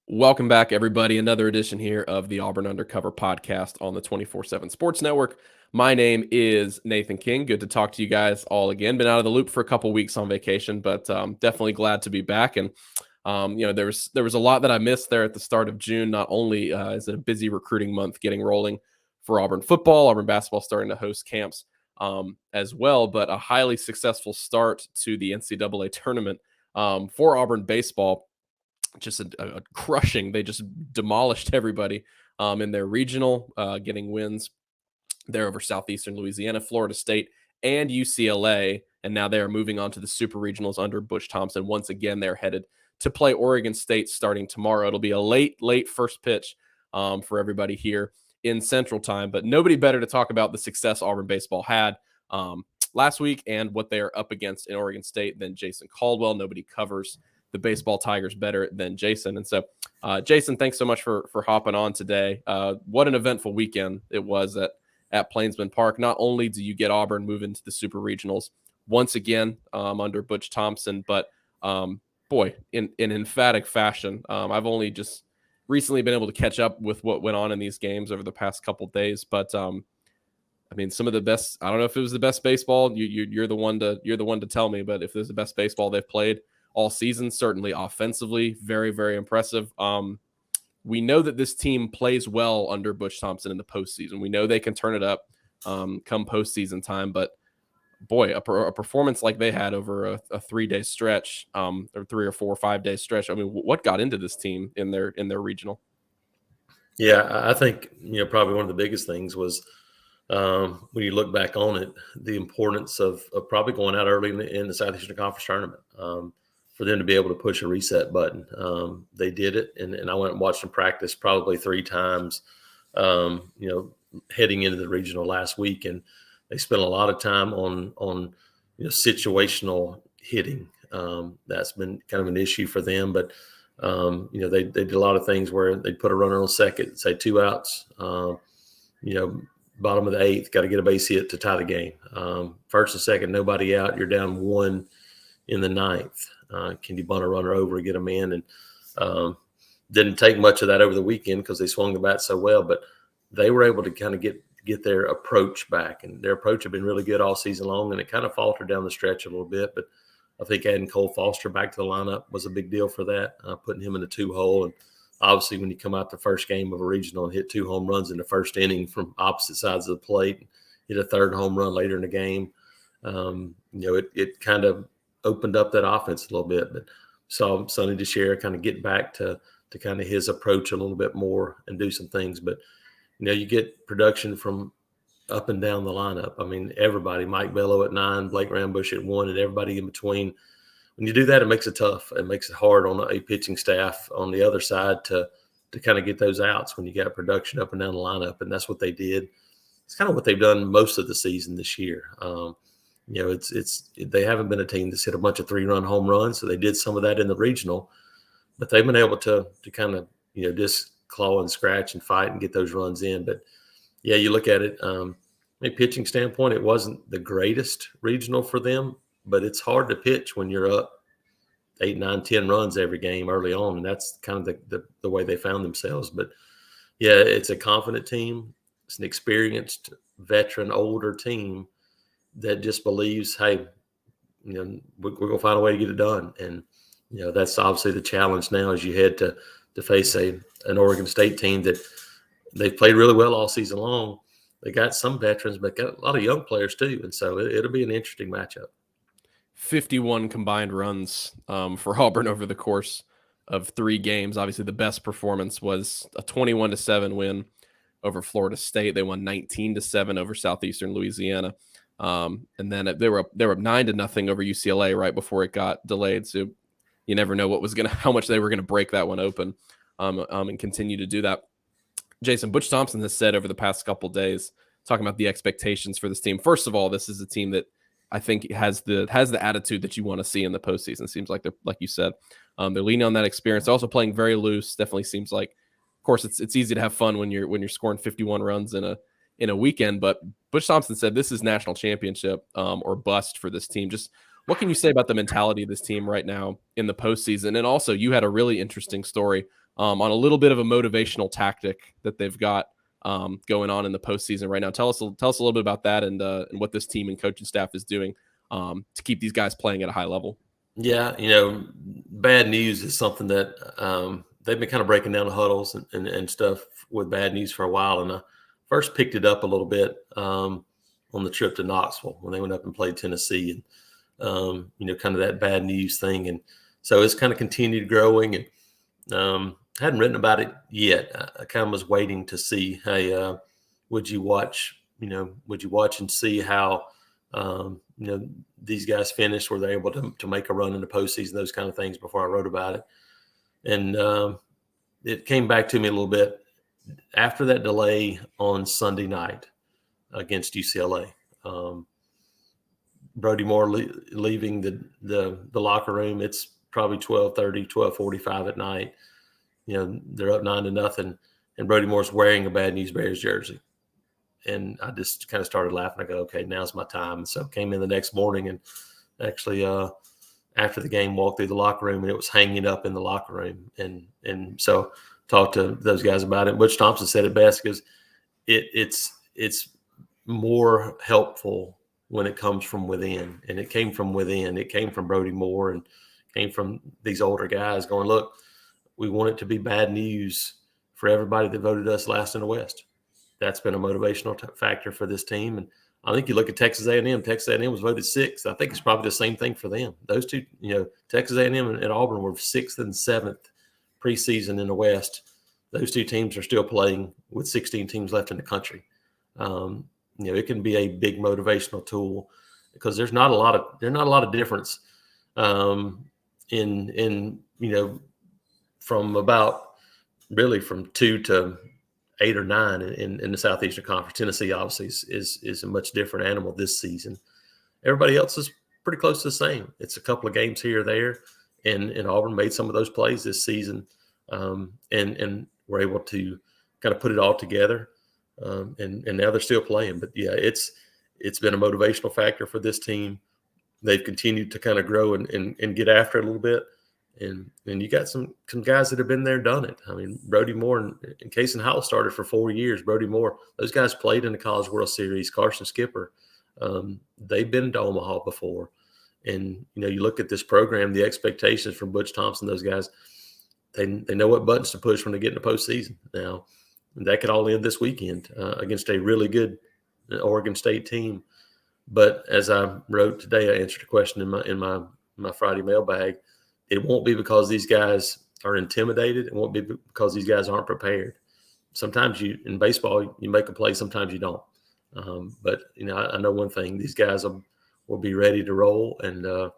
Welcome back, everybody. Another edition here of the Auburn Undercover Podcast on the 24/7 Sports Network. My name is Nathan King. Good to talk to you guys all again. Been out of the loop for a couple weeks on vacation, but definitely glad to be back. And there was a lot that I missed there at the start of June. Not only is it a busy recruiting month getting rolling for Auburn football, Auburn basketball starting to host camps as well, but a highly successful start to the NCAA tournament for Auburn baseball. Just a crushing. They just demolished everybody in their regional, getting wins there over Southeastern Louisiana, Florida State, and UCLA. And now they are moving on to the super regionals under Butch Thompson. Once again, they're headed to play Oregon State starting tomorrow. It'll be a late first pitch for everybody here in Central Time. But nobody better to talk about the success Auburn baseball had last week and what they are up against in Oregon State than Jason Caldwell. Nobody covers the baseball Tigers better than Jason. And so, Jason, thanks so much for hopping on today. What an eventful weekend it was at Plainsman Park. Not only do you get Auburn moving to the super regionals once again under Butch Thompson, but boy, in emphatic fashion. I've only just recently been able to catch up with what went on in these games over the past couple days, but I mean, some of the best. I don't know if it was the best baseball. You're the one to tell me. But if it was the best baseball they've played all season, certainly offensively, very, very impressive. We know that this team plays well under Butch Thompson in the postseason. We know they can turn it up come postseason time, but boy, a performance like they had over a 3-day stretch, or 3 or 4 or 5-day stretch. I mean, what got into this team in their regional? Yeah, I think probably one of the biggest things was when you look back on it, the importance of probably going out early in the Southeastern Conference tournament. For them to be able to push a reset button. They did it, and I went and watched them practice probably 3 times, heading into the regional last week, and they spent a lot of time on situational hitting. That's been kind of an issue for them, but they did a lot of things where they put a runner on second, say 2 outs, bottom of the 8th, got to get a base hit to tie the game. First and second, nobody out, you're down 1 in the 9th. Can you bunt a runner over and get them in? And didn't take much of that over the weekend because they swung the bat so well, but they were able to kind of get their approach back, and their approach had been really good all season long, and it kind of faltered down the stretch a little bit. But I think adding Cole Foster back to the lineup was a big deal for that, putting him in the 2-hole. And obviously when you come out the first game of a regional and hit 2 home runs in the first inning from opposite sides of the plate, hit a 3rd home run later in the game, it kind of opened up that offense a little bit, but saw Sonny DeShera kind of get back to kind of his approach a little bit more and do some things. But, you get production from up and down the lineup. I mean, everybody, Mike Bello at 9, Blake Rambush at 1, and everybody in between. When you do that, it makes it tough. It makes it hard on a pitching staff on the other side to kind of get those outs when you got production up and down the lineup. And that's what they did. It's kind of what they've done most of the season this year. They haven't been a team that's hit a bunch of 3-run home runs, so they did some of that in the regional, but they've been able to kind of just claw and scratch and fight and get those runs in. But yeah, you look at it, from a pitching standpoint, it wasn't the greatest regional for them, but it's hard to pitch when you're up 8, 9, 10 runs every game early on, and that's kind of the way they found themselves. But yeah, it's a confident team. It's an experienced, veteran, older team that just believes, hey, we're going to find a way to get it done. And, that's obviously the challenge now as you head to face an Oregon State team that they've played really well all season long. They got some veterans, but got a lot of young players too. And so it'll be an interesting matchup. 51 combined runs for Auburn over the course of 3 games. Obviously, the best performance was a 21-7 win over Florida State. They won 19-7 over Southeastern Louisiana. And then they were up 9-0 over UCLA right before it got delayed. So you never know how much they were gonna break that one open, and continue to do that. Jason, Butch Thompson has said over the past couple days, talking about the expectations for this team. First of all, this is a team that I think has the attitude that you want to see in the postseason. It seems like they're, like you said, they're leaning on that experience. They're also playing very loose. Definitely seems like, of course, it's easy to have fun when you're scoring 51 runs in a weekend. But Butch Thompson said this is national championship or bust for this team. Just what can you say about the mentality of this team right now in the postseason? And also, you had a really interesting story on a little bit of a motivational tactic that they've got going on in the postseason right now. Tell us a little bit about that and what this team and coaching staff is doing to keep these guys playing at a high level. Yeah, bad news is something that they've been kind of breaking down the huddles and stuff with bad news for a while. And I first picked it up a little bit on the trip to Knoxville when they went up and played Tennessee, and kind of that bad news thing. And so it's kind of continued growing, and hadn't written about it yet. I kind of was waiting to see, hey, would you watch and see how these guys finished? Were they able to make a run in the postseason, those kind of things, before I wrote about it? And it came back to me a little bit after that delay on Sunday night against UCLA. Brody Moore leaving the locker room. It's probably 12:30, 12:45 at night. They're up 9-0, and Brody Moore's wearing a Bad News Bears jersey. And I just kind of started laughing. I go, okay, now's my time. And so came in the next morning and actually after the game walked through the locker room, and it was hanging up in the locker room. And so talked to those guys about it. Butch Thompson said it best, because it's more helpful when it comes from within. And it came from within. It came from Brody Moore and came from these older guys going, look, we want it to be bad news for everybody that voted us last in the West. That's been a motivational factor for this team. And I think you look at Texas A&M. Texas A&M was voted 6th. I think it's probably the same thing for them. Those two, Texas A&M and Auburn were 6th and 7th preseason in the West. Those two teams are still playing with 16 teams left in the country. It can be a big motivational tool, because there's not a lot of difference in from 2 to 8 or 9 in the Southeastern Conference. Tennessee obviously is a much different animal this season. Everybody else is pretty close to the same. It's a couple of games here or there, and Auburn made some of those plays this season, and were able to kind of put it all together, and now they're still playing. But yeah, it's been a motivational factor for this team. They've continued to kind of grow and get after it a little bit. And you got some guys that have been there, done it. I mean, Brody Moore and Case and Howell started for 4 years. Brody Moore, those guys played in the College World Series. Carson Skipper, they've been to Omaha before. And, you look at this program, the expectations from Butch Thompson, those guys, they know what buttons to push when they get in the postseason. Now, that could all end this weekend against a really good Oregon State team. But as I wrote today, I answered a question in my Friday mailbag. It won't be because these guys are intimidated. It won't be because these guys aren't prepared. Sometimes in baseball, you make a play. Sometimes you don't. But I know one thing: these guys will be ready to roll, and if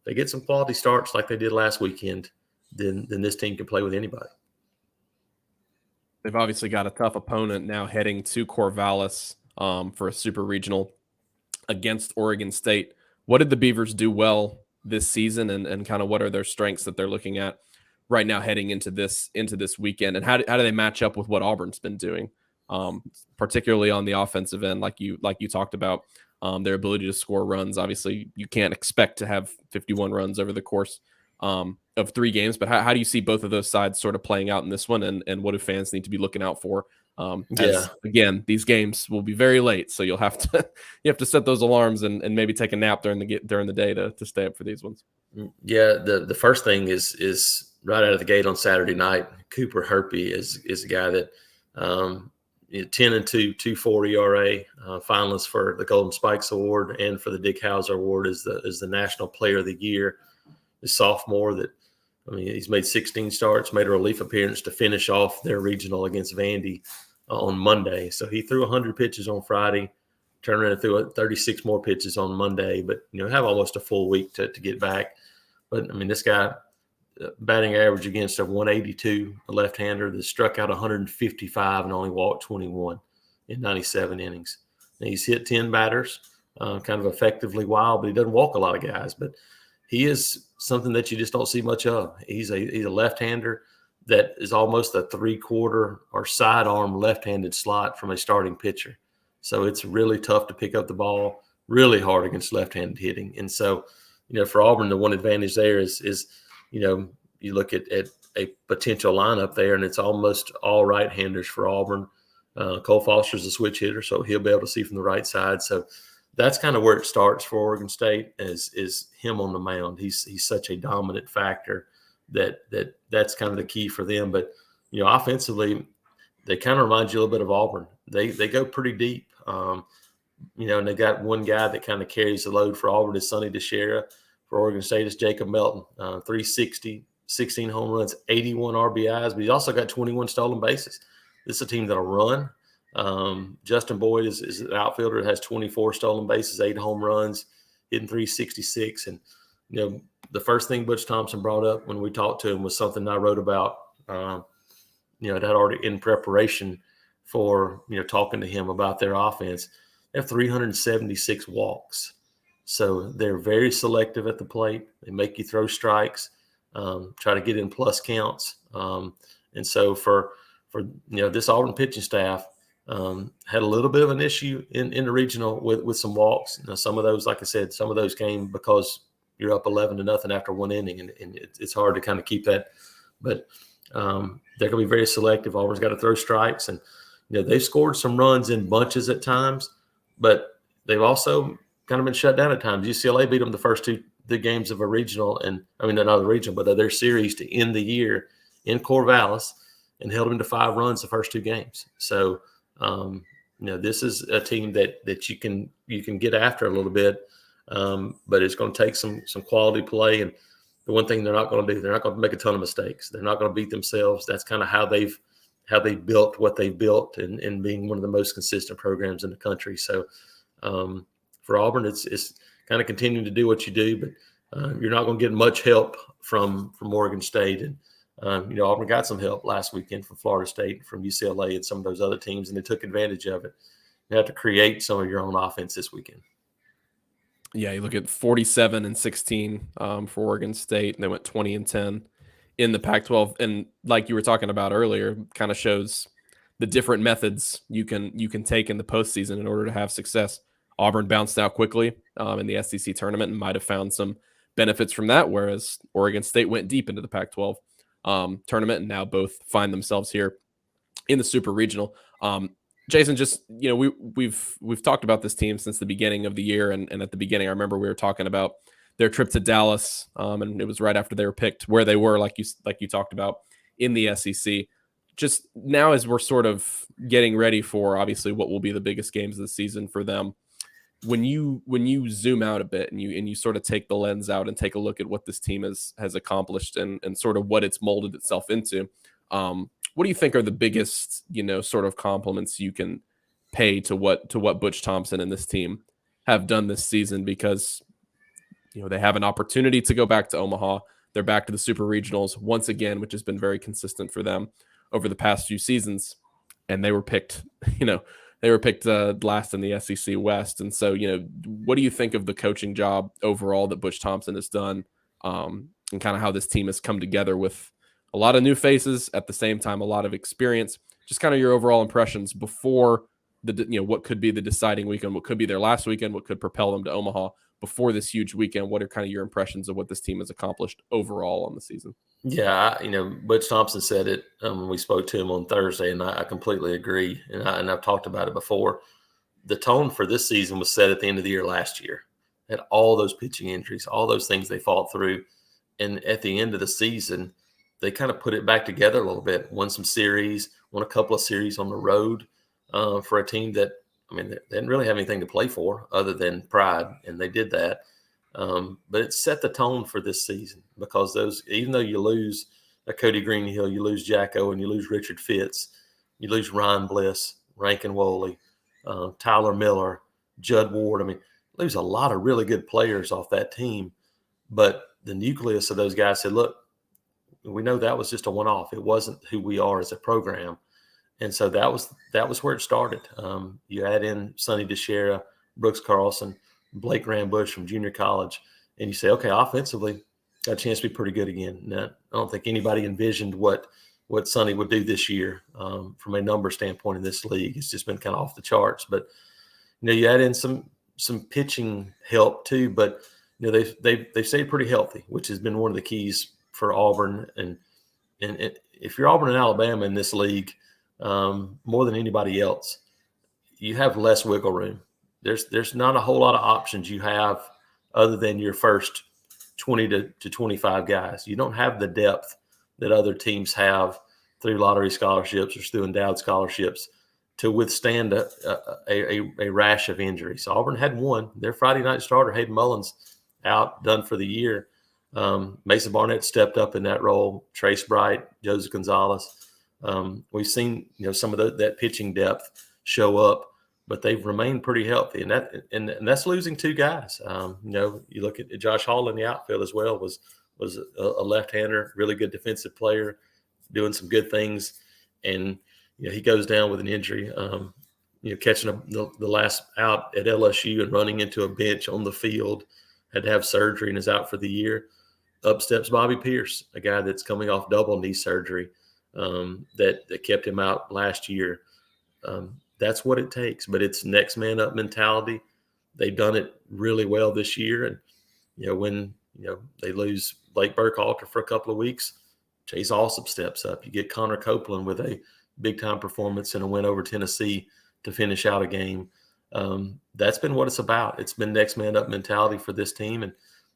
they get some quality starts like they did last weekend, then this team can play with anybody. They've obviously got a tough opponent now, heading to Corvallis for a super regional against Oregon State. What did the Beavers do well this season, and kind of what are their strengths that they're looking at right now heading into this weekend, and how do they match up with what Auburn's been doing, particularly on the offensive end, like you talked about, their ability to score runs. Obviously, you can't expect to have 51 runs over the course of 3 games, but how do you see both of those sides sort of playing out in this one, and what do fans need to be looking out for? Again, these games will be very late, so you have to set those alarms and maybe take a nap during the day to stay up for these ones. Yeah, the first thing is right out of the gate on Saturday night. Cooper Herpy is a guy that 10-2, 2.4 ERA, finalist for the Golden Spikes Award and for the Dick Hauser Award is the National Player of the Year. The sophomore he's made 16 starts, made a relief appearance to finish off their regional against Vandy on Monday. So he threw 100 pitches on Friday, turned around and threw 36 more pitches on Monday, but have almost a full week to get back. But this guy, batting average against a 182, a left-hander that struck out 155 and only walked 21 in 97 innings. Now, he's hit 10 batters, kind of effectively wild, but he doesn't walk a lot of guys. But he is something that you just don't see much of. He's a left-hander that is almost a 3/4 or sidearm left-handed slot from a starting pitcher. So it's really tough to pick up the ball, really hard against left-handed hitting. And so, for Auburn, the one advantage there is you look at a potential lineup there, and it's almost all right-handers for Auburn. Cole Foster's a switch hitter, so he'll be able to see from the right side. So that's kind of where it starts for Oregon State is him on the mound. He's such a dominant factor that's kind of the key for them. But offensively, they kind of remind you a little bit of Auburn. They go pretty deep. And they got one guy that kind of carries the load for Auburn is Sonny DeShera. For Oregon State, it's Jacob Melton, 360, 16 home runs, 81 RBIs, but he's also got 21 stolen bases. This is a team that'll run. Justin Boyd is an outfielder that has 24 stolen bases, 8 home runs, hitting 366. And, the first thing Butch Thompson brought up when we talked to him was something I wrote about, that already in preparation for, talking to him about their offense. They have 376 walks. So they're very selective at the plate. They make you throw strikes, try to get in plus counts. And so for this Auburn pitching staff had a little bit of an issue in the regional with some walks. Some of those, like I said, some of those came because you're up 11-0 after one inning, and it's hard to kind of keep that. But they're going to be very selective. Auburn's got to throw strikes, and they've scored some runs in bunches at times, but they've also kind of been shut down at times. UCLA beat them the first two games of a regional, and not the regional, but their series to end the year in Corvallis, and held them to 5 runs the first 2 games. So, this is a team that you can get after a little bit, but it's going to take some quality play. And the one thing they're not going to do, they're not going to make a ton of mistakes. They're not going to beat themselves. That's kind of how they built what they've built, and being one of the most consistent programs in the country. So, for Auburn, it's kind of continuing to do what you do, but you're not going to get much help from Oregon State. And Auburn got some help last weekend from Florida State, from UCLA, and some of those other teams, and they took advantage of it. You have to create some of your own offense this weekend. Yeah, you look at 47-16 for Oregon State, and they went 20-10 in the Pac-12. And like you were talking about earlier, kind of shows the different methods you can take in the postseason in order to have success. Auburn bounced out quickly in the SEC tournament and might have found some benefits from that, whereas Oregon State went deep into the Pac-12 tournament, and now both find themselves here in the Super Regional. Jason, just we've talked about this team since the beginning of the year, and at the beginning, I remember we were talking about their trip to Dallas, and it was right after they were picked, where they were, like you talked about, in the SEC. Just now, as we're sort of getting ready for obviously what will be the biggest games of the season for them, when you zoom out a bit and you sort of take the lens out and take a look at what this team has accomplished and sort of what it's molded itself into, what do you think are the biggest, sort of compliments you can pay to what Butch Thompson and this team have done this season? Because, they have an opportunity to go back to Omaha. They're back to the Super Regionals once again, which has been very consistent for them over the past few seasons. And they were picked, last in the SEC West. And so, what do you think of the coaching job overall that Butch Thompson has done, and kind of how this team has come together with a lot of new faces at the same time, a lot of experience? Just kind of your overall impressions before what could be the deciding weekend, what could be their last weekend, what could propel them to Omaha before this huge weekend. What are kind of your impressions of what this team has accomplished overall on the season? Yeah, Butch Thompson said it when we spoke to him on Thursday, and I completely agree. And I've talked about it before. The tone for this season was set at the end of the year last year. Had all those pitching injuries, all those things they fought through, and at the end of the season, they kind of put it back together a little bit. Won some series, won a couple of series on the road for a team that, they didn't really have anything to play for other than pride, and they did that. But it set the tone for this season, because even though you lose a Cody Greenhill, you lose Jacko, and you lose Richard Fitz, you lose Ryan Bliss, Rankin Woley, Tyler Miller, Judd Ward. Lose a lot of really good players off that team. But the nucleus of those guys said, look, we know that was just a one-off. It wasn't who we are as a program. And so that was where it started. You add in Sonny DeShera, Brooks Carlson, Blake Rambush from junior college, and you say, okay, offensively, got a chance to be pretty good again. Now, I don't think anybody envisioned what Sonny would do this year from a number standpoint in this league. It's just been kind of off the charts. But you add in some pitching help too. But they've stayed pretty healthy, which has been one of the keys for Auburn. And and if you're Auburn and Alabama in this league, more than anybody else, you have less wiggle room. There's not a whole lot of options you have other than your first 20 to 25 guys. You don't have the depth that other teams have through lottery scholarships or through endowed scholarships to withstand a rash of injuries. So Auburn had one. Their Friday night starter, Hayden Mullins, out, done for the year. Mason Barnett stepped up in that role. Trace Bright, Joseph Gonzalez. We've seen some of that pitching depth show up, but they've remained pretty healthy, and that's losing two guys. You look at Josh Hall in the outfield as well. Was a left-hander, really good defensive player, doing some good things, and he goes down with an injury. Catching the last out at LSU and running into a bench on the field, had to have surgery and is out for the year. Up steps Bobby Pierce, a guy that's coming off double knee surgery that kept him out last year. That's what it takes, but it's next man up mentality. They've done it really well this year, and when they lose Blake Burkhalter for a couple of weeks, Chase Alsop steps up. You get Connor Copeland with a big time performance and a win over Tennessee to finish out a game. That's been what it's about. It's been next man up mentality for this team, and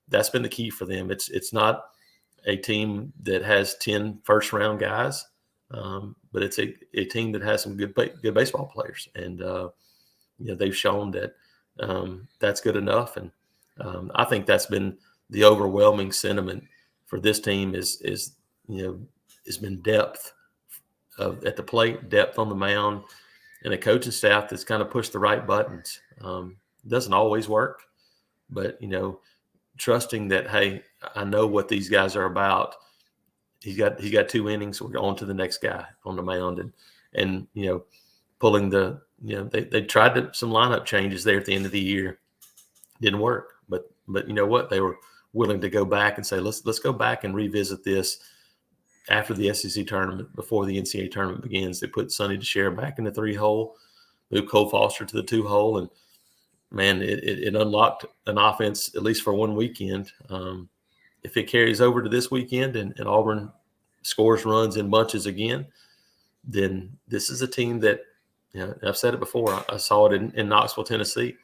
that's been the key for them. It's not a team that has 10 first round guys, but it's a team that has some good baseball players, and they've shown that that's good enough. And I think that's been the overwhelming sentiment for this team is has been depth at the plate, depth on the mound, and a coaching staff that's kind of pushed the right buttons. Doesn't always work, but trusting that, hey, I know what these guys are about. He's got 2 innings. We're going to the next guy on the mound, and pulling they tried some lineup changes there at the end of the year. Didn't work, but you know what? They were willing to go back and say, let's go back and revisit this after the SEC tournament, before the NCAA tournament begins. They put Sonny DeShare back in the 3-hole, moved Cole Foster to the 2-hole, and man, it unlocked an offense, at least for one weekend. If it carries over to this weekend and Auburn scores runs in bunches again, then this is a team that, I've said it before. I saw it in Knoxville, Tennessee,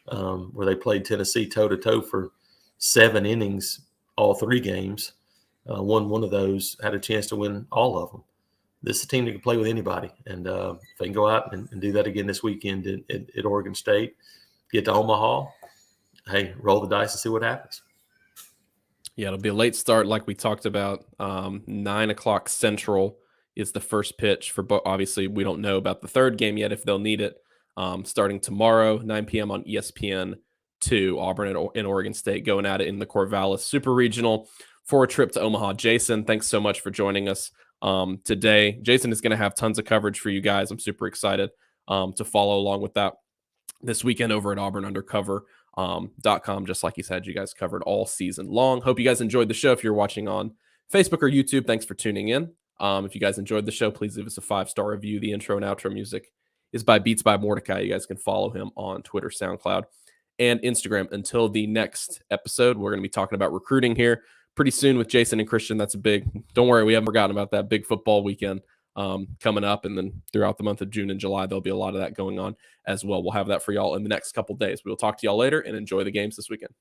where they played Tennessee toe-to-toe for 7 innings, all 3 games. Won one of those, had a chance to win all of them. This is a team that can play with anybody. And if they can go out and do that again this weekend at Oregon State, get to Omaha, hey, roll the dice and see what happens. Yeah, it'll be a late start like we talked about. 9 o'clock Central is the first pitch for obviously we don't know about the third game yet if they'll need it. Starting tomorrow, 9 p.m. on ESPN2, Auburn and Oregon State going at it in the Corvallis Super Regional for a trip to Omaha. Jason, thanks so much for joining us today. Jason is going to have tons of coverage for you guys. I'm super excited to follow along with that this weekend over at AuburnUndercover.com. Just like he said, you guys covered all season long. Hope you guys enjoyed the show. If you're watching on Facebook or YouTube, thanks for tuning in. If you guys enjoyed the show, please leave us a 5-star review. The intro and outro music is by Beats by Mordecai. You guys can follow him on Twitter, SoundCloud, and Instagram. Until the next episode, we're going to be talking about recruiting here pretty soon with Jason and Christian. That's don't worry, we haven't forgotten about that big football weekend coming up. And then throughout the month of June and July, there'll be a lot of that going on as well. We'll have that for y'all in the next couple days. We'll talk to y'all later and enjoy the games this weekend.